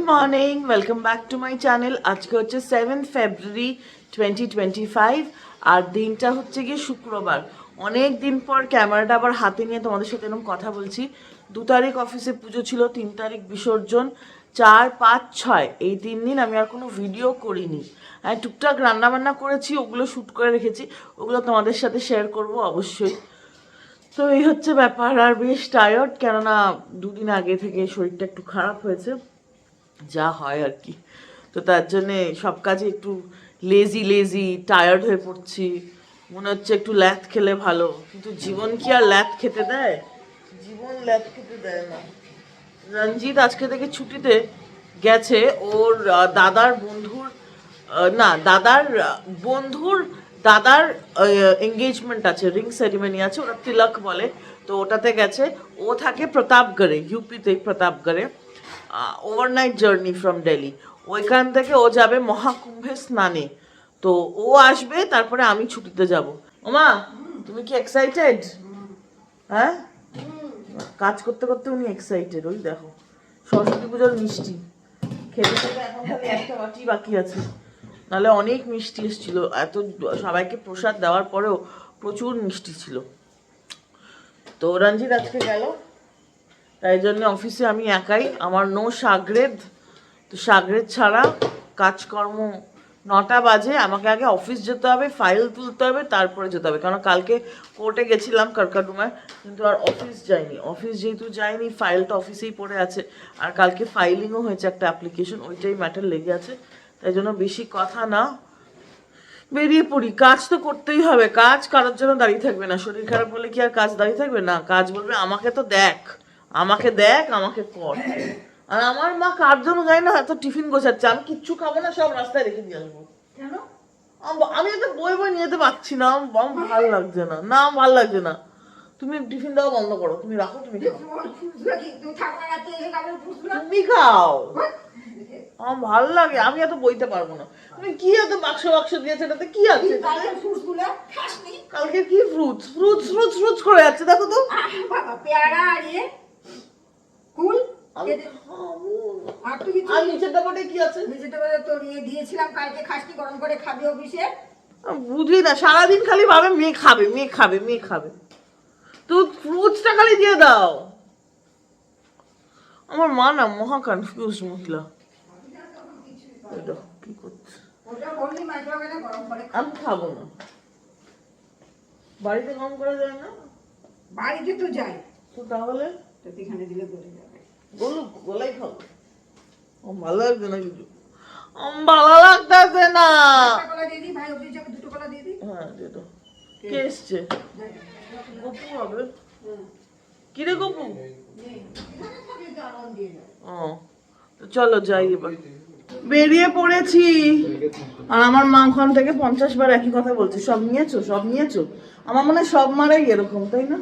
Morning, welcome back to my channel. আজকে হচ্ছে 7 ফেব্রুয়ারি 2025 আর দিনটা হচ্ছে গিয়ে শুক্রবার। অনেক দিন পর ক্যামেরাটা আবার হাতে নিয়ে তোমাদের সাথে এরকম কথা বলছি। 2 তারিখ অফিসে পুজো ছিল, 3 তারিখ বিসর্জন, 4, 5, 6 এই 3 দিন আমি আর কোনো ভিডিও করিনি। হ্যাঁ, টুকটাক রান্নাবান্না করেছি, ওগুলো শ্যুট করে রেখেছি, ওগুলো তোমাদের সাথে শেয়ার করব অবশ্যই। তো এই হচ্ছে ব্যাপার। আর বেশ টায়ার্ড, কেননা 2 দিন আগে থেকে শরীরটা একটু খারাপ হয়েছে, যা হয় আর কি। তো তার জন্যে সব কাজে একটু লেজি টায়ার্ড হয়ে পড়ছি। মনে হচ্ছে একটু ল্যাথ খেলে ভালো, কিন্তু জীবন কি আর ল্যাথ খেতে দেয়? জীবন ল্যাথ খেতে দেয় না। রঞ্জিত আজকে থেকে ছুটিতে গেছে, ওর দাদার বন্ধুর দাদার এঙ্গেজমেন্ট আছে, রিং সেরিমনি আছে, ওরা তিলক বলে। তো ওটাতে গেছে। ও থাকে প্রতাপগড়ে, ইউপিতে প্রতাপগড়ে। Overnight journey from Delhi. ওইখান থেকে ও যাবে মহাকুম্ভে স্নানে। তো ও আসবে, তারপরে আমি ছুটিতে যাব। ওমা, তুমি কি এক্সাইটেড? হ্যাঁ, কাজ করতে করতে উনি এক্সাইটেড। ওই দেখো, সরস্বতী পুজোর মিষ্টি খেতে খেতে এখন খালি একটা বাটি বাকি আছে, নাহলে অনেক মিষ্টি এসেছিল। এত সবাইকে প্রসাদ দেওয়ার পরেও প্রচুর মিষ্টি ছিল। তো রঞ্জিত আজকে গেল, তাই জন্য অফিসে আমি একাই। আমার নো সাগরেদ। তো সাগরেদ ছাড়া কাজকর্ম 9টা বাজে। আমাকে আগে অফিস যেতে হবে, ফাইল তুলতে হবে, তারপরে যেতে হবে। কারণ কালকে কোর্টে গেছিলাম কারকাডুমায়, কিন্তু আর অফিস যাইনি। অফিস যেহেতু যাইনি, ফাইলটা অফিসেই পড়ে আছে। আর কালকে ফাইলিংও হয়েছে একটা অ্যাপ্লিকেশন, ওইটাই ম্যাটার লেগে আছে। তাই জন্য বেশি কথা না, বেরিয়ে পড়ি। কাজ তো করতেই হবে, কাজ কারোর জন্য দাঁড়িয়ে থাকবে না। শরীর খারাপ হলে কি আর কাজ দাঁড়িয়ে থাকবে? না, কাজ বলবে আমাকে তো দেখ, আমাকে দেখ, আমাকে কর। আর আমার মা কার জন্য যায় না, এত টিফিন গোছাচ্ছে। আমি কিচ্ছু খাবো না, সব রাস্তায় রেখে দিয়ে আসবো। কেন? আমি এত বই নিয়ে যেতে পারছি না, আমার ভালো লাগছে না। না, ভালো লাগছে না। তুমি টিফিন দেওয়া বন্ধ করো, তুমি রাখো, তুমি খাও। তুমি খাও, আমার ভালো লাগে। আমি এত বইতে পারবো না। তুমি কি এত বাক্স দিয়েছে, এটাতে কি আছে? কালকে কি ফ্রুটস করে যাচ্ছে, দেখো তো। পেয়ারা আর কুল। আর নিচের ডাবাতে কি আছে? নিচের ডাবাতে তো দিয়েছিলাম কালকে, খাসনি গরম করে খাবি অফিসে। বুঝলি না, সারাদিন খালি ভাবে মেয়ে খাবে। তো ফ্রুটসটা খালি দিয়ে দাও। আমার মা না মহা কনফিউজ মহিলা। কি করছে? আমি খাবো না। বাড়িতে গরম করা যায় না? বাড়িতে তো যাই। তো তাহলে এখানে দিলে গলে যাবে। গোলাই খাবো। ভালো লাগছে না কিছু, ভালো লাগতেছে না। হ্যাঁ, কে এসছে? গপু হবে। কিরে গপু? ও, চলো যাই এবার। বেরিয়ে পড়েছি। আর আমার মা ওখান থেকে 50 বার একই কথা বলছে, সব নিয়েছো। আমার মনে হয় সব মারাই এরকম, তাই না?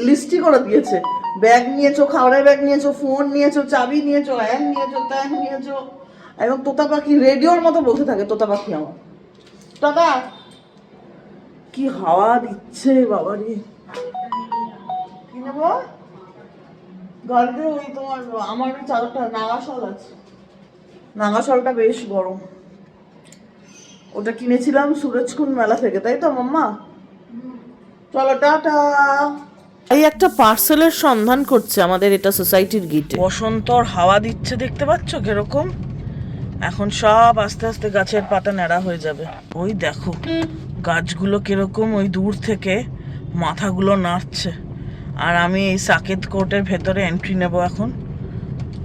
লিস্টই করে দিয়েছে। ব্যাগ নিয়েছো, খাবারের ব্যাগ নিয়েছো, ফোন নিয়েছো, চাবি নিয়েছো, হ্যান নিয়েছো, ত্যান নিয়েছো। একদম তোতা পাখি রেডিওর মতো বসে থাকে তোতা পাখি আমার। দাদা, কি হাওয়া দিচ্ছে বাবারে। কি নেবো? গাড়িতে ওই তোমার আমার চাদরটা নাগাশাল আছে, নাগাশালটা বেশ গরম। ওটা কিনেছিলাম সুরজকুন্ড মেলা থেকে, তাই তো মাম্মা? চলো টাটা। এই একটা পার্সেলের সন্ধান করছে আমাদের এটা সোসাইটির গেটে। বসন্তর হাওয়া দিচ্ছে, দেখতে পাচ্ছ কিরকম? এখন সব আস্তে আস্তে গাছের পাতা ন্যাড়া হয়ে যাবে। ওই দেখো গাছগুলো কিরকম ওই দূর থেকে মাথাগুলো নাড়ছে। আর আমি এই সাকেত কোর্টের ভেতরে এন্ট্রি নেব। এখন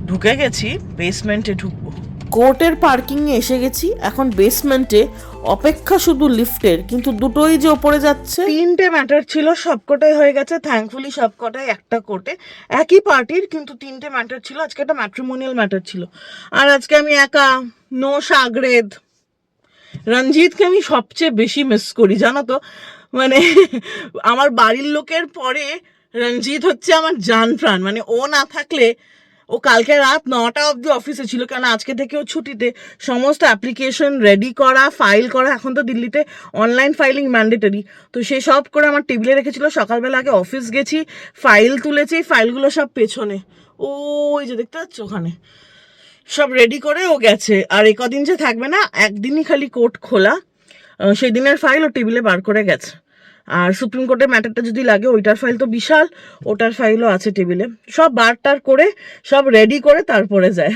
ঢুকে গেছি, বেসমেন্টে ঢুকবো। কোর্টের পার্কিংয়ে এসে গেছি। এখন বেসমেন্টে অপেক্ষা শুধু লিফটের, কিন্তু দুটোই যে ওপরে যাচ্ছে। 3টে ম্যাটার ছিল, সবকটাই হয়ে গেছে থ্যাঙ্কফুলি। সবকটাই একটা কোর্টে, একই পার্টির, কিন্তু 3টে ম্যাটার ছিল। আজকে একটা ম্যাট্রিমোনিয়াল ম্যাটার ছিল। আর আজকে আমি একা, নো সাগরেদ। রঞ্জিতকে আমি সবচেয়ে বেশি মিস করি, জানো তো। মানে আমার বাড়ির লোকের পরে রঞ্জিত হচ্ছে আমার জান প্রাণ। মানে ও না থাকলে, ও কালকে রাত 9টা অবধি অফিসে ছিল, কেন আজকে থেকেও ছুটিতে। সমস্ত অ্যাপ্লিকেশন রেডি করা, ফাইল করা। এখন তো দিল্লিতে অনলাইন ফাইলিং ম্যান্ডেটরি। তো সে সব করে আমার টেবিলে রেখেছিল। সকালবেলা আগে অফিস গেছি, ফাইল তুলেছি। ফাইলগুলো সব পেছনে, ওই যে দেখতে পাচ্ছ ওখানে। সব রেডি করে ও গেছে। আর এ কদিন যে থাকবে না, একদিনই খালি কোর্ট খোলা, সেই দিনের ফাইল ও টেবিলে বার করে গেছে। আর সুপ্রিম কোর্টের ম্যাটারটা যদি লাগে, ওইটার ফাইল তো বিশাল, ওটার ফাইলও আছে টেবিলে। সব বারটার করে সব রেডি করে তারপরে যায়।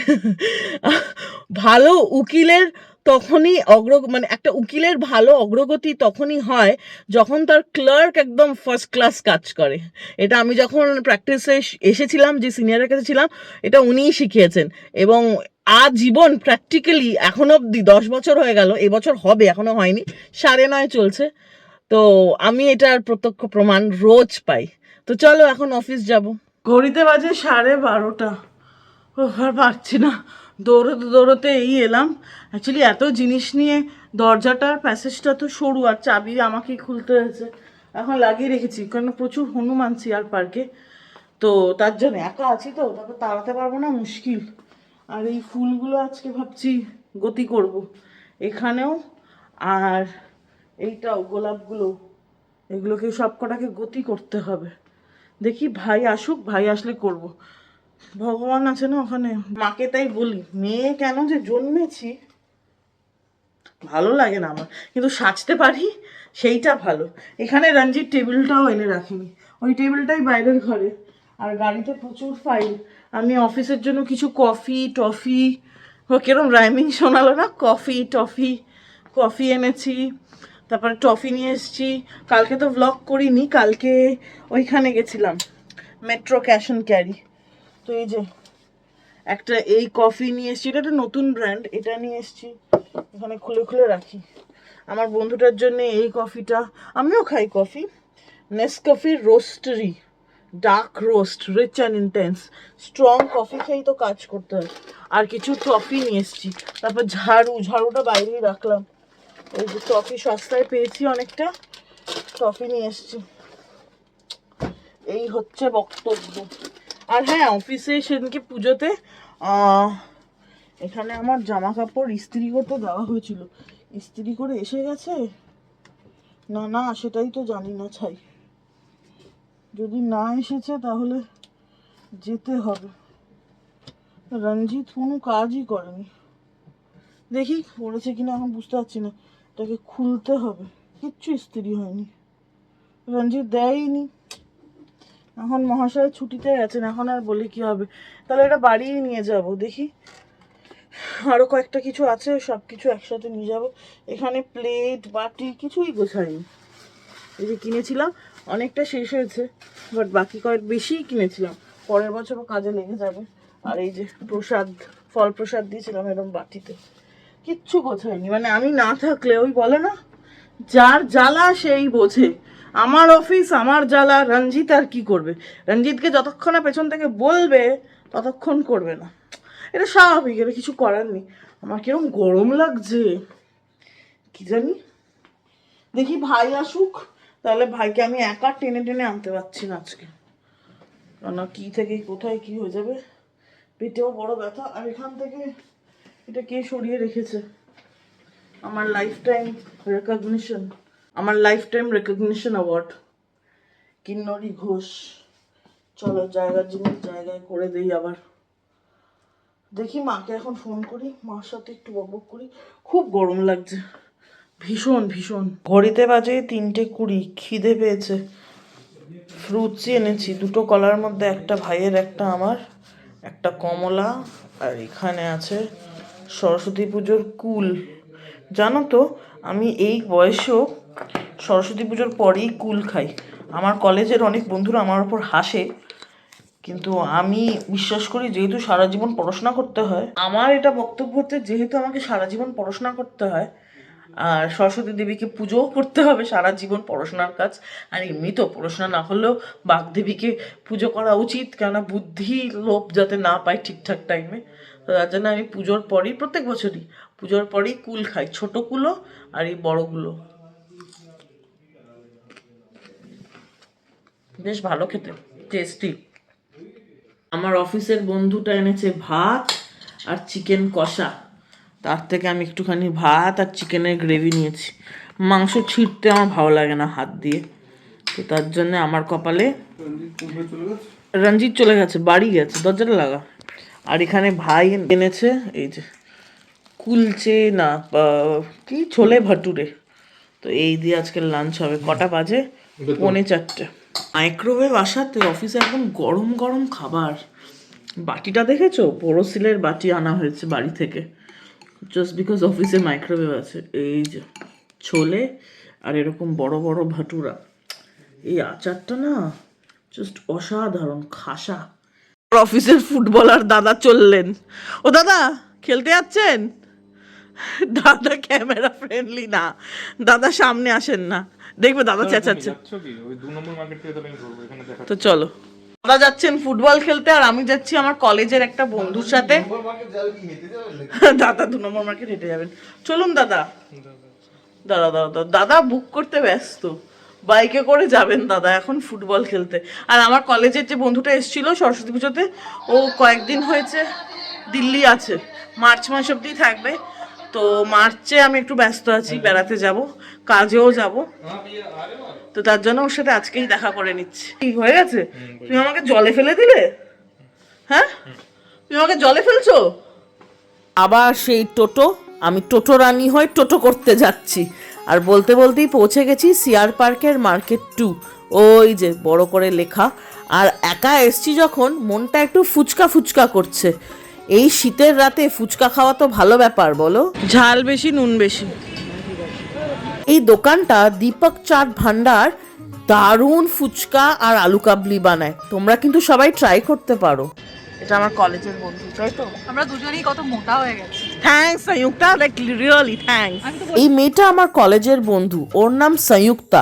ভালো উকিলের তখনই মানে একটা উকিলের ভালো অগ্রগতি তখনই হয় যখন তার ক্লার্ক একদম ফার্স্ট ক্লাস কাজ করে। এটা আমি যখন প্র্যাকটিসে এসেছিলাম, যে সিনিয়রের কাছে ছিলাম, এটা উনিই শিখিয়েছেন। এবং আজীবন প্র্যাকটিক্যালি এখন অব্দি 10 বছর হয়ে গেল, এবছর হবে, এখনো হয়নি, 9.5 চলছে। তো আমি এটার প্রত্যক্ষ প্রমাণ রোজ পাই। তো চলো এখন অফিস যাব। ঘড়িতে বাজে 12:30। আর পারছি না, দৌড়োতে দৌড়োতে এই এলাম। অ্যাকচুয়ালি এত জিনিস নিয়ে দরজাটার প্যাসেজটা তো সরু, আর চাবি আমাকেই খুলতে হয়েছে। এখন লাগিয়ে রেখেছি কারণ প্রচুর হনুমান সিয়ার পার্কে, তো তার জন্য একা আছি, তো তারপর তাড়াতে পারবো না, মুশকিল। আর এই ফুলগুলো আজকে ভাবছি গতি করব এখানেও, আর এইটাও গোলাপগুলো, এগুলোকে সব কটাকে গতি করতে হবে। দেখি ভাই আসুক, ভাই আসলে করব। ভগবান আছে না ওখানে। মাকে তাই বলি, মেয়ে কেন যে জন্মেছি, ভালো লাগে না আমার, কিন্তু সাজতে পারি সেইটা ভালো। এখানে রঞ্জিত টেবিলটাও এনে রাখিনি, ওই টেবিলটাই বাইরের ঘরে। আর গাড়িতে প্রচুর ফাইল। আমি অফিসের জন্য কিছু কফি টফি, কিরম রাইমিং শোনালো না, কফি টফি, কফি এনেছি, তারপরে টফি নিয়ে এসেছি। কালকে তো ভ্লগ করিনি, কালকে ওইখানে গেছিলাম, মেট্রো ক্যাশ অ্যান্ড ক্যারি। তো এই যে একটা এই কফি নিয়ে এসেছি, এটা একটা নতুন ব্র্যান্ড, এটা নিয়ে এসেছি, এখানে খুলে খুলে রাখি। আমার বন্ধুটার জন্য এই কফিটা, আমিও খাই coffee, Nescafe roastery, dark roast, rich and intense, strong coffee খেয়েই তো কাজ করতে হয়। আর কিছু টফি নিয়ে এসেছি, তারপর ঝাড়ুটা বাইরেই রাখলাম। ওই যে টফি সস্তায় পেয়েছি অনেকটা, টফি নিয়ে এসেছি। এই হচ্ছে বক্তব্য। আর হ্যাঁ, অফিসে সেদিনকে পুজোতে এখানে আমার জামা কাপড় ইস্ত্রি করতে দেওয়া হয়েছিল, ইস্ত্রি করে এসে গেছে না না, সেটাই তো জানি না। ছাই, যদি না এসেছে তাহলে যেতে হবে। রঞ্জিত কোনো কাজই করেনি, দেখি করেছে কিনা, এখন বুঝতে পারছি না। এটাকে খুলতে হবে, কিচ্ছু ইস্ত্রি হয়নি, রঞ্জিত দেয়নি। এখন মহাশয় ছুটিতে গেছেন, এখন আর বলে কি হবে। তাহলে এটা বাড়িই নিয়ে যাব, দেখি আরো কয়েকটা কিছু আছে, সব কিছু একসাথে নিয়ে যাব। এখানে প্লেট বাটি কিছুই গোছায়নি। এই যে কিনেছিলাম অনেকটা শেষ হয়েছে, বাট বাকি কয়েক বেশিই কিনেছিলাম, পরের বছরও কাজে লেগে যাবে। আর এই যে প্রসাদ, ফল প্রসাদ দিয়েছিলাম এরকম বাটিতে, কিচ্ছু গোছায়নি। মানে আমি না থাকলে, ওই বলে না, যার জ্বালা সেই বোঝে। আমার অফিস, আমার জ্বালা, রঞ্জিত আর কি করবে? রঞ্জিতকে যতক্ষণ না পেছন থেকে বলবে ততক্ষণ করবে না, এটা স্বাভাবিক, এটা কিছু করার নেই। আমার কিরকম গরম লাগছে কি জানি। দেখি ভাই আসুক, তাহলে ভাইকে আমি একা টেনে টেনে আনতে পারছি না আজকে, কেন কি থেকে কোথায় কি হয়ে যাবে। পেটেও বড় ব্যথা। আর এখান থেকে এটা কে সরিয়ে রেখেছে? আমার লাইফ টাইম রেকগনিশন, আমার lifetime recognition award, Kinnori Ghosh. চলো জায়গার জিনিস জায়গায় করে দেই আবার। দেখি মাকে এখন ফোন করি, মার সাথে একটু বকবক করি। খুব গরম লাগছে, ভীষণ ভীষণ। ঘড়িতে বাজে 3:20, খিদে পেয়েছে। ফ্রুটসই এনেছি, 2টো কলার মধ্যে একটা ভাইয়ের, একটা আমার, একটা কমলা। আর এখানে আছে সরস্বতী পুজোর কুল। জানো তো, আমি এই বয়সেও সরস্বতী পুজোর পরেই কুল খাই। আমার কলেজের অনেক বন্ধুরা আমার ওপর হাসে, কিন্তু আমি বিশ্বাস করি, যেহেতু সারা জীবন পড়াশোনা করতে হয়, আমার এটা বক্তব্য হচ্ছে, যেহেতু আমাকে সারা জীবন পড়াশোনা করতে হয়, আর সরস্বতী দেবীকে পুজোও করতে হবে সারা জীবন, পড়াশোনার কাজ। আর এমনিতেও পড়াশোনা না হলেও বাগদেবীকে পুজো করা উচিত, কেননা বুদ্ধি লোভ যাতে না পাই ঠিকঠাক টাইমে। তো তার জন্য আমি পুজোর পরেই, প্রত্যেক বছরই পুজোর পরেই কুল খাই, ছোটো কুলো আর এই বড়গুলো। বেশ ভালো খেতে, টেস্টি। আমার অফিসের বন্ধুটা এনেছে ভাত আর চিকেন কষা, তার থেকে আমি একটুখানি ভাত আর চিকেনের গ্রেভি নিয়েছি। মাংস ছিঁড়তে আমার ভালো লাগে না হাত দিয়ে, তো তার জন্য আমার কপালে। রঞ্জিত চলে গেছে, বাড়ি গেছে, দরজাটা লাগা। আর এখানে ভাই এনেছে এই যে কুলচে না কি ছোলে ভাটুরে। তো এই দিয়ে আজকে লাঞ্চ হবে। কটা বাজে? 3:45। মাইক্রোওয়েভ আসাতে অফিসে একদম গরম গরম খাবার। বাটিটা দেখেছো? বোরোসিলের বাটি আনা হয়েছে বাড়ি থেকে, জাস্ট বিকজ অফিসে মাইক্রোওয়েভ আছে। এই যে ছোলে আর এরকম বড় বড় ভাটুরা। এই আচারটা না জাস্ট অসাধারণ, খাসা। অফিসের ফুটবলার দাদা চললেন। ও দাদা খেলতে যাচ্ছেন? দাদা ক্যামেরা ফ্রেন্ডলি না, দাদা সামনে আসেন না, দেখবে দাদা চেঁচাচ্ছে। তো চলো, দাদা যাচ্ছেন ফুটবল খেলতে আর আমি যাচ্ছি আমার কলেজের একটা বন্ধুর সাথে। দাদা 2 নম্বর মার্কেট হেঁটে যাবেন। চলুন দাদা। দাদা দাদা দাদা বুক করতে ব্যস্ত, বাইকে করে যাবেন দাদা এখন ফুটবল খেলতে। আর আমার কলেজের যে বন্ধুটা এসেছিল সরস্বতী পুজোতে, ও কয়েকদিন হয়েছে দিল্লি আছে, মার্চ মাস অব্দি থাকবে। তো মার্চে আমি একটু ব্যস্ত আছি, বেড়াতে যাব, কাজেও যাব, তো তার জন্য ওর সাথে আজকেই দেখা করে নিচ্ছি। কি হয়ে গেছে? তুমি আমাকে জলে ফেলে দিলে? হ্যাঁ, তুমি আমাকে জলে ফেলছো। আবার সেই টোটো, আমি টোটো রানী হয়ে টোটো করতে যাচ্ছি। আর বলতে বলতেই পৌঁছে গেছি সিআর পার্কের মার্কেট 2, ওই যে বড় করে লেখা। আর একা এসছি যখন মনটা একটু ফুচকা ফুচকা করছে। এই শীতের রাতে ফুচকা খাওয়া তো ভালো ব্যাপার, বলো? ঝাল বেশি নুন বেশি। এই দোকানটা দীপক চাট ভান্ডার দারুণ ফুচকা আর আলু কাবলি বানায়, তোমরা কিন্তু সবাই ট্রাই করতে পারো। এটা আমার কলেজের বন্ধু, তাই তো? আমরা দুজনেই কত মোটা হয়ে গেছি। Thanks Sanjukta, like really thanks. এই মেয়েটা আমার কলেজের বন্ধু, ওর নাম সংযুক্তা,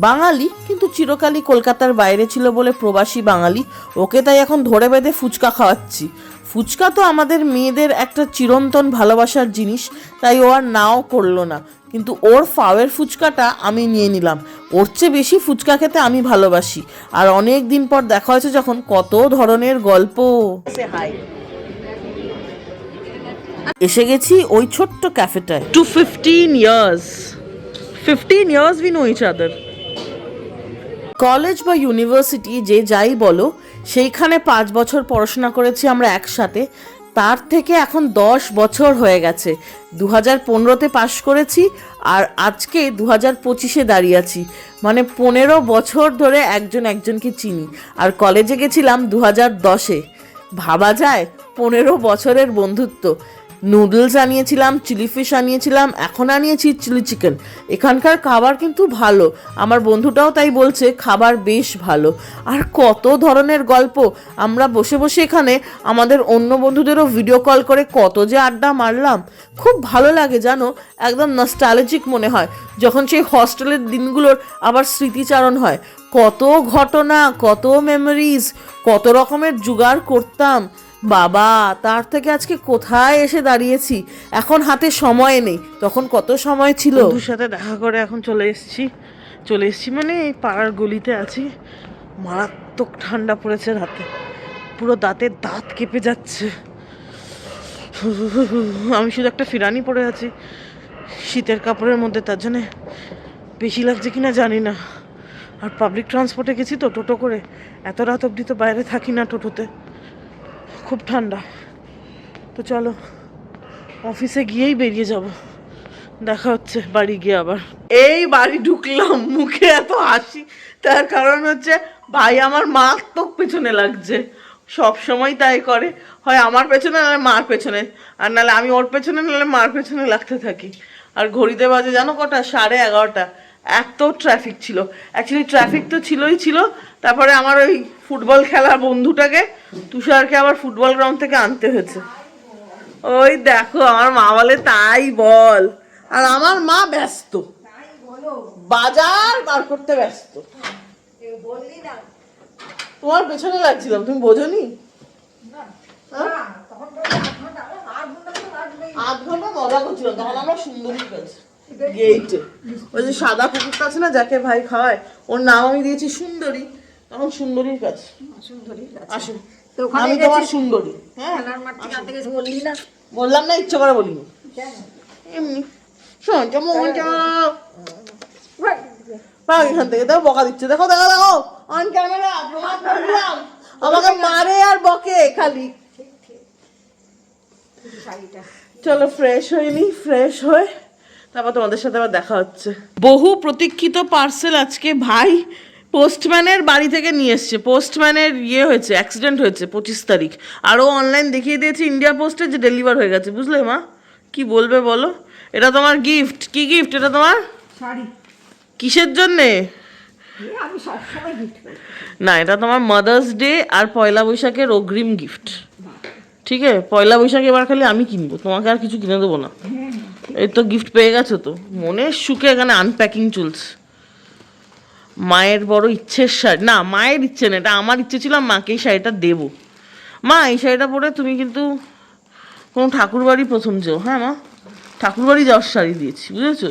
বাঙালি কিন্তু চিরকালই কলকাতার বাইরে ছিল বলে প্রবাসী বাঙালি। ওকে তাই এখন ধরে বেঁধে ফুচকা খাওয়াচ্ছি। ফুচকা তো আমাদের মেয়েদের একটা চিরন্তন ভালোবাসার জিনিস, তাই ও আর নাও করলো না, কিন্তু ওর ফাওয়ের ফুচকাটা আমি নিয়ে নিলাম। ওর চেয়ে বেশি ফুচকা খেতে আমি ভালোবাসি। আর অনেক দিন পর দেখা হয়েছে যখন, কত ধরনের গল্প। এসে গেছি ওই ছোট্ট ক্যাফেটায়। 15 years we know each other. College বা ইউনিভার্সিটি যে যাই বলো, সেইখানে 5 বছর পড়াশোনা করেছি আমরা একসাথে। তার থেকে এখন 10 বছর হয়ে গেছে। 2015-তে পাশ করেছি আর আজকে 2025-এ দাঁড়িয়ে আছি, মানে 15 বছর ধরে একজন একজনকে চিনি। আর কলেজে গেছিলাম 2010-এ। ভাবা যায় 15 বছরের বন্ধুত্ব। নুডলস আনিয়েছিলাম, চিলি ফিশ আনিয়েছিলাম, এখন আনিয়েছি চিলি চিকেন। এখানকার খাবার কিন্তু ভালো, আমার বন্ধুটাও তাই বলছে খাবার বেশ ভালো। আর কত ধরনের গল্প, আমরা বসে বসে এখানে আমাদের অন্য বন্ধুদেরও ভিডিও কল করে কত যে আড্ডা মারলাম। খুব ভালো লাগে জানো, একদম নস্টালজিক মনে হয়, যখন সেই হস্টেলের দিনগুলোর আবার স্মৃতিচারণ হয়। কত ঘটনা, কত মেমোরিজ, কত রকমের জোগাড় করতাম বাবা। তার থেকে আজকে কোথায় এসে দাঁড়িয়েছি, এখন হাতে সময় নেই, তখন কত সময় ছিল। বন্ধুর সাথে দেখা করে এখন চলে এসেছি মানে এই পাড়ার গলিতে আছি। মারাত্মক ঠান্ডা পড়েছে রাতে, পুরো দাঁতের দাঁত কেঁপে যাচ্ছে। আমি শুধু একটা ফিরানি পরে আছি শীতের কাপড়ের মধ্যে, তার জন্য বেশি লাগছে কিনা জানি না। আর পাবলিক ট্রান্সপোর্টে গেছি তো, টোটো করে, এত রাত অবধি তো বাইরে থাকি না টোটোতে, খুব ঠান্ডা। তো চলো অফিসে গিয়েই বেরিয়ে যাব, দেখা হচ্ছে বাড়ি গিয়ে আবার। এই বাড়ি ঢুকলাম, মুখে এত হাসি, তার কারণ হচ্ছে ভাই আমার মারাত্মক পেছনে লাগছে। সব সময় তাই করে, হয় আমার পেছনে নাহলে মার পেছনে, আর নাহলে আমি ওর পেছনে নাহলে মার পেছনে লাগতে থাকি। আর ঘড়িতে বাজে জানো কটা? 11:30। এত ট্রাফিক ছিল, অ্যাকচুয়ালি ট্রাফিক তো ছিল, তারপরে আমার ওই ফুটবল খেলার বন্ধুটাকে, তুষারকে আবার ফুটবল গ্রাউন্ড থেকে আনতে হয়েছে। ওই দেখো আমার মা বলে তাই বল, আর আমার মা ব্যস্ত, বাজার বার করতে ব্যস্ত। তোমার পেছনে লাগছিলাম, তুমি বোঝোনি? 8 ঘন্টা মজা করছিলাম, তখন আমরা সুন্দরীর কাছে গেইটে, ওই যে সাদা কুকুরটা আছে না যাকে ভাই খাওয়ায়, ওর নাম আমি দিয়েছি সুন্দরী, তখন সুন্দরীর কাছে। আসো, আমি তোমার সুন্দরী। হ্যাঁ বললাম না, ইচ্ছে করে বলিনি, এমনি। এখান থেকে দেখো বকা দিচ্ছে, দেখো অন ক্যামেরা, আমাকে মারে আর বকে খালি। চলো ফ্রেশ হয়নি, ফ্রেশ হয়ে তারপর তোমাদের সাথে আবার দেখা হচ্ছে। বহু প্রতীক্ষিত পার্সেল আজকে ভাই পোস্টম্যানের বাড়ি থেকে নিয়ে এসছে। পোস্টম্যানের হয়েছে, অ্যাক্সিডেন্ট হয়েছে 25 তারিখ। আরও অনলাইন দেখিয়ে দিয়েছি ইন্ডিয়া পোস্টে যে ডেলিভার হয়ে গেছে। বুঝলে মা, কি বলবে বলো? এটা তোমার গিফট। কি গিফট এটা তোমার? শাড়ি। কিসের জন্যে? আমি সবসময় গিফট করি। না, এটা তোমার মাদার্স ডে আর পয়লা বৈশাখের অগ্রিম গিফট। ঠিক আছে, পয়লা বৈশাখ এবার খালি আমি কিনবো, তোমাকে আর কিছু কিনে দেবো না। এই তো গিফট পেয়ে গেছো তো, মনের সুখে এখানে আনপ্যাকিং চলছে। মায়ের বড় ইচ্ছের শাড়ি, না মায়ের ইচ্ছে না, এটা আমার ইচ্ছে ছিল, মাকে এই শাড়িটা দেবো। মা এই শাড়িটা পরে তুমি কিন্তু কোনো ঠাকুর বাড়ি প্রথম যেও। হ্যাঁ মা, ঠাকুর বাড়ি যাওয়ার শাড়ি দিয়েছি, বুঝেছো?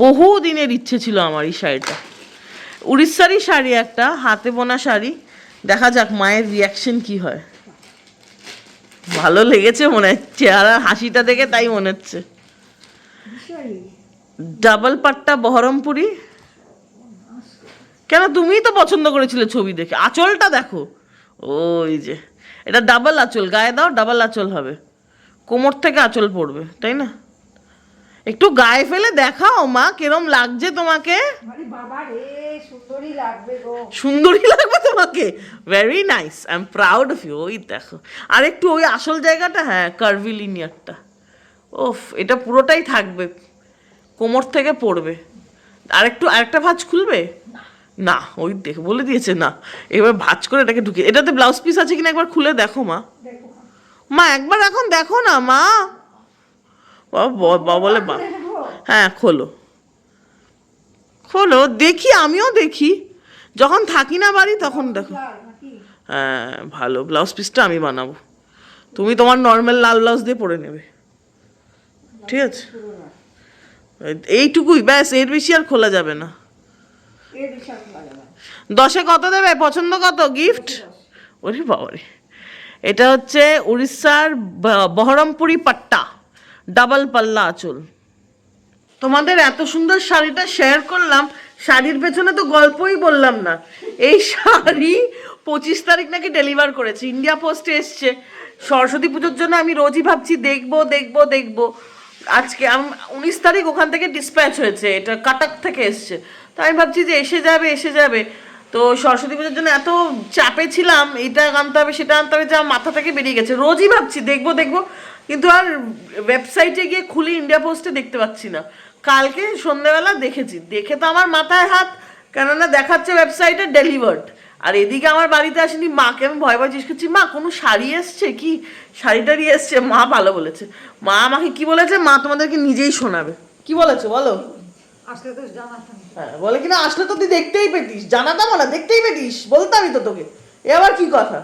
বহু দিনের ইচ্ছে ছিল আমার এই শাড়িটা। উড়িষ্যারই শাড়ি, একটা হাতে বোনা শাড়ি। দেখা যাক মায়ের রিয়াকশন কি হয়। ভালো লেগেছে মনে হচ্ছে, আর হাসিটা দেখে তাই মনে হচ্ছে। ডাবল পাট্টা বহরমপুরি। কেন, তুমিই তো পছন্দ করেছিলে ছবি দেখে। আঁচলটা দেখো, ওই যে এটা ডাবল আঁচল, গায়ে দাও ডাবল আঁচল হবে, কোমর থেকে আঁচল পড়বে, তাই না? একটু গায়ে ফেলে দেখাও মা, কিরম লাগছে তোমাকে? বাবা রে, সুন্দরী লাগবে গো। সুন্দরী লাগবে তোমাকে, very nice, I am proud of you. ওই দেখো, আর একটু ওই আসল জায়গাটা, হ্যাঁ কার্ভি লিনিয়ারটা, ওফ এটা পুরোটাই থাকবে, কোমর থেকে পড়বে। আরেকটা ভাঁজ খুলবে না, ওই দেখে বলে দিয়েছে না। এবার ভাঁজ করে এটাকে ঢুকিয়ে, এটাতে ব্লাউজ পিস আছে কিনা একবার খুলে দেখো মা। মা একবার এখন দেখো না মা। বলে বা, হ্যাঁ খোলো খোলো, দেখি, আমিও দেখি, যখন থাকি না বাড়ি তখন দেখো। হ্যাঁ ভালো, ব্লাউজ পিসটা আমি বানাবো, তুমি তোমার নর্মাল লাল ব্লাউজ দিয়ে পরে নেবে, ঠিক আছে? এইটুকুই ব্যাস, এর বেশি আর খোলা যাবে না। 10-এ কত দেবে? পছন্দ কত গিফট? ওরে বাবারে, এটা হচ্ছে উড়িষ্যার বহরমপুরি পাট্টা, ডাবল পাল্লা আঁচল। তোমাদের এত সুন্দর শাড়িটা শেয়ার করলাম, শাড়ির পেছনে তো গল্পই বললাম না। এই শাড়ি 25 তারিখ নাকি ডেলিভার করেছে, ইন্ডিয়া পোস্টে এসছে। সরস্বতী পুজোর জন্য আমি রোজই ভাবছি দেখবো দেখবো দেখবো। আজকে 19 তারিখ ওখান থেকে ডিসপ্যাচ হয়েছে, এটা কাটাক থেকে এসছে। তো আমি ভাবছি যে এসে যাবে এসে যাবে। তো সরস্বতী পুজোর জন্য এত চাপে ছিলাম, এটা আনতে হবে সেটা আনতে হবে, যা মাথা থেকে বেরিয়ে গেছে। রোজই ভাবছি দেখবো দেখবো, কিন্তু আর ওয়েবসাইটে গিয়ে খুলে ইন্ডিয়া পোস্টে দেখতে পাচ্ছি না। কালকে সন্ধ্যেবেলা দেখেছি, দেখে তো আমার মাথায় হাত, কেননা দেখাচ্ছে ওয়েবসাইটে ডেলিভার্ড, আর এদিকে আমার বাড়িতে আসেনি। মাকে আমি ভয় ভয় জিজ্ঞেস করছি, মা কোনো শাড়ি এসছে কি, শাড়িটারি এসছে? মা ভালো বলেছে। মা আমাকে কি বলেছে, মা তোমাদেরকে নিজেই শোনাবে। কি বলেছে বলো? আসলে তো জানাতাম। হ্যাঁ বলে কিনা, আসলে তো তুই দেখতেই পেতিস, জানাতাম না, দেখতেই পেতিস, বলতামই তো তোকে। এ আবার কি কথা?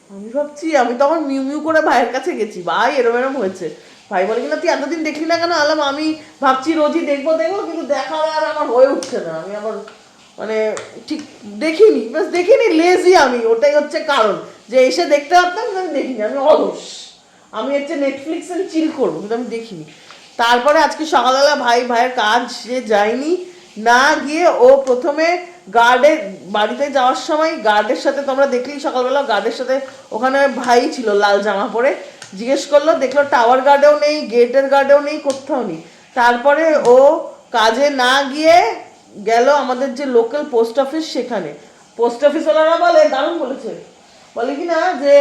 আমি ভাবছি, আমি তখন মিউ মিউ করে ভাইয়ের কাছে গেছি, ভাই এরম এরম হয়েছে। ভাই বলে কিনা, তুই এতদিন দেখলি না কেন? আলাম আমি ভাবছি রোজই দেখবো দেখবো, কিন্তু দেখা আর আমার হয়ে উঠছে না। আমি আবার মানে ঠিক দেখিনি, বাস দেখিনি, লেজি আমি, ওটাই হচ্ছে কারণ। যে এসে দেখতে পারতাম কিন্তু আমি দেখিনি, আমি অলস। আমি হচ্ছে নেটফ্লিক্সে চিল করবো, কিন্তু আমি দেখিনি। তারপরে আজকে সকালবেলা ভাইয়ের কাজ সে যায়নি, না গিয়ে ও প্রথমে গার্ডের বাড়িতে যাওয়ার সময় গার্ডের সাথে, তোমরা দেখলি সকালবেলা গার্ডের সাথে ওখানে ভাই ছিল লাল জামা পরে, জিজ্ঞেস করলো, দেখলো টাওয়ার গার্ডেও নেই, গেটের গার্ডেও নেই, কোথাও নেই। তারপরে ও কাজে না গিয়ে গেল আমাদের যে লোকাল পোস্ট অফিস, সেখানে পোস্ট অফিসওয়ালারা বলে, দারুণ বলেছে, বলে কি না যে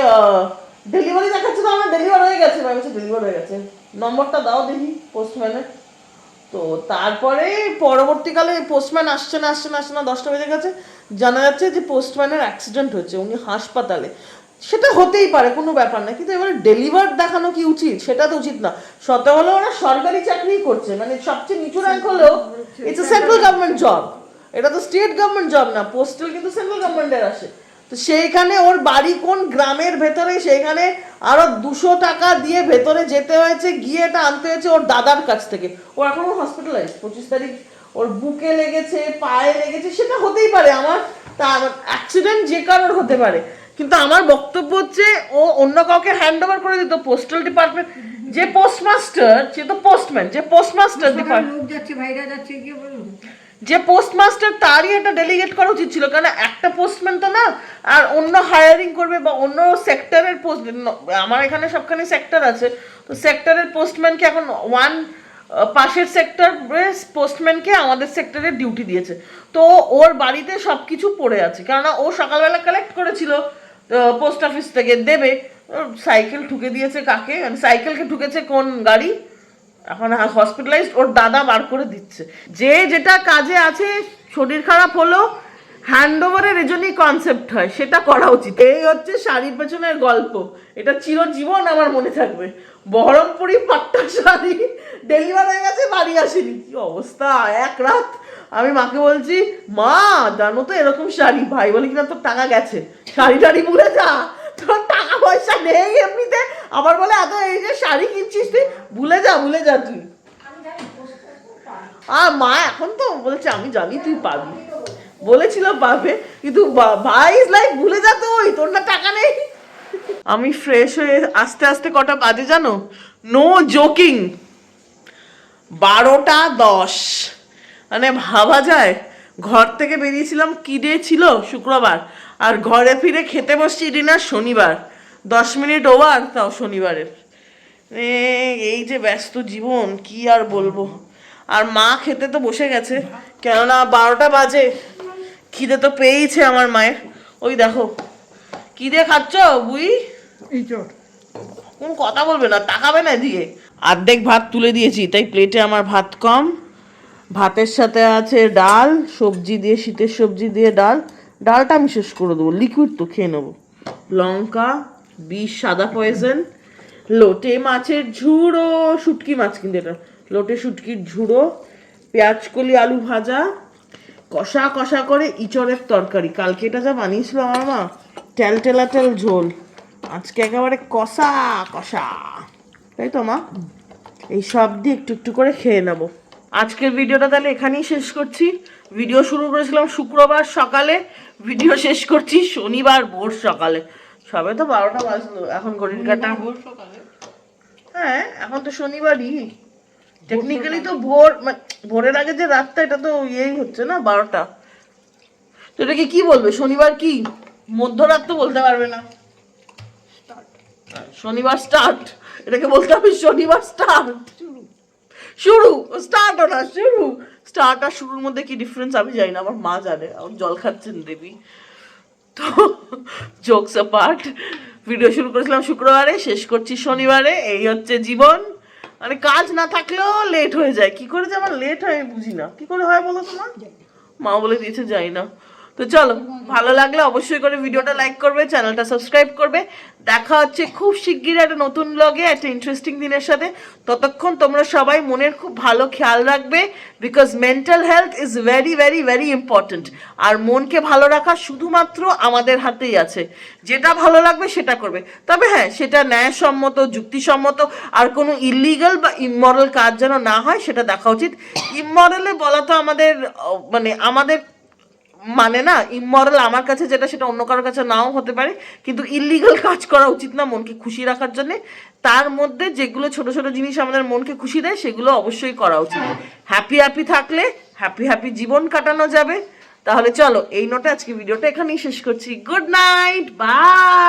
ডেলিভারি দেখাচ্ছে, তো আমার ডেলিভার হয়ে গেছে। ভাই বলছে ডেলিভার হয়ে গেছে, নম্বরটা দাও দেখি পোস্টম্যানের। তো তারপরে পরবর্তীকালে পোস্টম্যান আসছে না 10টা বেজে গেছে, জানা যাচ্ছে যে পোস্টম্যানের অ্যাক্সিডেন্ট হয়েছে, উনি হাসপাতালে। সেটা হতেই পারে, কোনো ব্যাপার না, কিন্তু এবারে ডেলিভার দেখানো কি উচিত? সেটা তো উচিত না। শত হলেও ওরা সরকারি চাকরি করছে, মানে সবচেয়ে নিচু র্যাঙ্ক হলেও it's a central government job, এটা তো স্টেট গভর্নমেন্ট জব না। পোস্টাল কিন্তু সেন্ট্রাল গভর্নমেন্টের আসে। তো সেইখানে ওর বাড়ি কোন গ্রামের ভেতরে, সেইখানে আরো 200 টাকা দিয়ে ভেতরে যেতে হয়েছে, গিয়ে এটা আনতে হয়েছে ওর দাদার কাছ থেকে। ও এখনো হসপিটালাইজ, 25 তারিখ ওর বুকে লেগেছে, পায়ে লেগেছে, সেটা হতেই পারে, আমার তার অ্যাক্সিডেন্ট যে কারোর হতে পারে। কিন্তু আমার বক্তব্য হচ্ছে, ও অন্য কাউকে হ্যান্ড ওভার করে দিত, পোস্টাল ডিপার্টমেন্ট, যে পোস্টমাস্টার সে তো পোস্টম্যান, যে পোস্টমাস্টার ডিপার্টমেন্ট, লোক যাচ্ছে, ভাইরা যাচ্ছে, গিয়ে বলুন যে পোস্টমাস্টার তারই এটা ডেলিগেট করা উচিত ছিল, কারণ একটা পোস্টম্যান তো না আর অন্য হায়ারিং করবে বা অন্য সেক্টরের পোস্ট, আমার এখানে সবখানে সেক্টর আছে, তো সেক্টরের পোস্টম্যানকে এখন পাশের সেক্টর পোস্টম্যানকে আমাদের সেক্টরে ডিউটি দিয়েছে। তো ওর বাড়িতে সব কিছু পড়ে আছে, কেননা ও সকালবেলা কালেক্ট করেছিল পোস্ট অফিস থেকে দেবে, সাইকেল ঠুকে দিয়েছে কাকে, মানে সাইকেলকে ঠুকেছে কোন গাড়ি, এখন হসপিটালাইজড, ওর দাদা বার করে দিচ্ছে। যে যেটা কাজে আছে, শরীর খারাপ হলো হ্যান্ড ওভারের এজন্যই কনসেপ্ট হয়, সেটা করা উচিত। এই হচ্ছে শাড়ির পেছনের গল্প, এটা চিরজীবন আমার মনে থাকবে। বহরমপুরি পাট্টা শাড়ি ডেলিভার হয়ে গেছে, বাড়ি আসেনি, কি অবস্থা। এক রাত আমি মাকে বলছি, মা জানো তো এরকম শাড়ি, ভাই বলে কিনা তোর টাকা গেছে, শাড়ি টাড়ি ভুলে যা, তোর টাকা পয়সা নেই এমনিতে, আবার বলে এত এই যে শাড়ি কিনছিস তুই, ভুলে যা তুই। আর মা এখন তো বলছে আমি জানি তুই পাবি, বলেছিল পাবে, কিন্তু ভাই ইজ লাইক ভুলে যা তুই, তোর না টাকা নেই। আমি ফ্রেশ হয়ে আস্তে আস্তে কটা বাজে জানো, নো জোকিং 12:10, মানে ভাবা যায় ঘর থেকে বেরিয়েছিলাম কি ডে ছিল, শুক্রবার, আর ঘরে ফিরে খেতে বসছি ডিনার শনিবার, 10 মিনিট ওভার, তাও শনিবারের। এই যে ব্যস্ত জীবন, কি আর বলবো। আর মা খেতে তো বসে গেছে, কেননা 12টা বাজে, খিদে তো পেয়েছে আমার মায়ের। ওই দেখো কি দিয়ে খাচ্ছ বুই, কোন কথা বলবে না, তাকাবে না দিয়ে। অর্ধেক ভাত তুলে দিয়েছি, তাই প্লেটে আমার ভাত কম, ভাতের সাথে আছে ডাল, সবজি দিয়ে, শীতের সবজি দিয়ে ডাল, ডালটা আমি শেষ করে দেবো, লিকুইড তো খেয়ে নেবো, লঙ্কা, বিষ সাদা পয়জন, লোটে মাছের ঝুড়ো, শুটকি মাছ কিন্তু এটা, লোটে শুটকির ঝুড়ো, পেঁয়াজ কলি আলু ভাজা, কষা কষা করে ইঁচড়ের তরকারি, কালকে এটা যা বানিয়েছিল আমার মা, টেল ঝোল, আজকে একেবারে কষা কষা, তাই তো মা? এই সব দিয়ে একটু একটু করে খেয়ে নেবো। আজকের ভিডিওটা তাহলে এখানেই শেষ করছি। ভিডিও শুরু করেছিলাম শুক্রবার সকালে, ভিডিও শেষ করছি শনিবার ভোর সকালে, সবে তো 12টা বাজলো, এখন ঘড়ির কাঁটা ভোর সকালে, হ্যাঁ এখন তো শনিবারই, টেকনিক্যালি তো ভোরের আগে যে রাতটা, এটা তো ইয়েই হচ্ছে না 12টা, তো এটাকে কি বলবে, শনিবার কি মধ্যরাত তো বলতে পারবে না, শনিবার স্টার্ট, এটাকে বলতে হবে শনিবার স্টার্ট, শুরু, স্টার্টও না শুরু, স্টার্ট আর শুরুর মধ্যে কি ডিফারেন্স আমি জানি না, আমার মা জানে, আমার জল খাচ্ছেন দেবী। তো জোকস অ্যাপার্ট, ভিডিও শুরু করেছিলাম শুক্রবারে, শেষ করছি শনিবারে, এই হচ্ছে জীবন, মানে কাজ না থাকলেও লেট হয়ে যায়, কি করে যে আমার লেট হয় আমি বুঝি না, কি করে হয় বলো তোমার, মা বলে দিয়েছে যাই না। তো চলো, ভালো লাগলে অবশ্যই করে ভিডিওটা লাইক করবে, চ্যানেলটা সাবস্ক্রাইব করবে, দেখা হচ্ছে খুব শিগগিরই একটা নতুন ব্লগে একটা ইন্টারেস্টিং দিনের সাথে। ততক্ষণ তোমরা সবাই মনের খুব ভালো খেয়াল রাখবে, because mental health is very very very important, আর মনকে ভালো রাখা শুধুমাত্র আমাদের হাতেই আছে, যেটা ভালো লাগবে সেটা করবে, তবে হ্যাঁ সেটা ন্যায়সম্মত যুক্তিসম্মত, আর কোনো ইলিগাল বা ইমমরাল কাজ যেন না হয় সেটা দেখা উচিত। ইমমরালে বলা তো আমাদের আমাদের মানে না, ইমমরাল আমার কাছে যেটা সেটা অন্য কারোর কাছে নাও হতে পারে, কিন্তু ইলিগাল কাজ করা উচিত না মনকে খুশি রাখার জন্য। তার মধ্যে যেগুলো ছোট ছোট জিনিস আমাদের মনকে খুশি দেয় সেগুলো অবশ্যই করা উচিত। হ্যাপি থাকলে হ্যাপি জীবন কাটানো যাবে। তাহলে চলো, এই নোটে আজকে ভিডিওটা এখানেই শেষ করছি। Good night, by.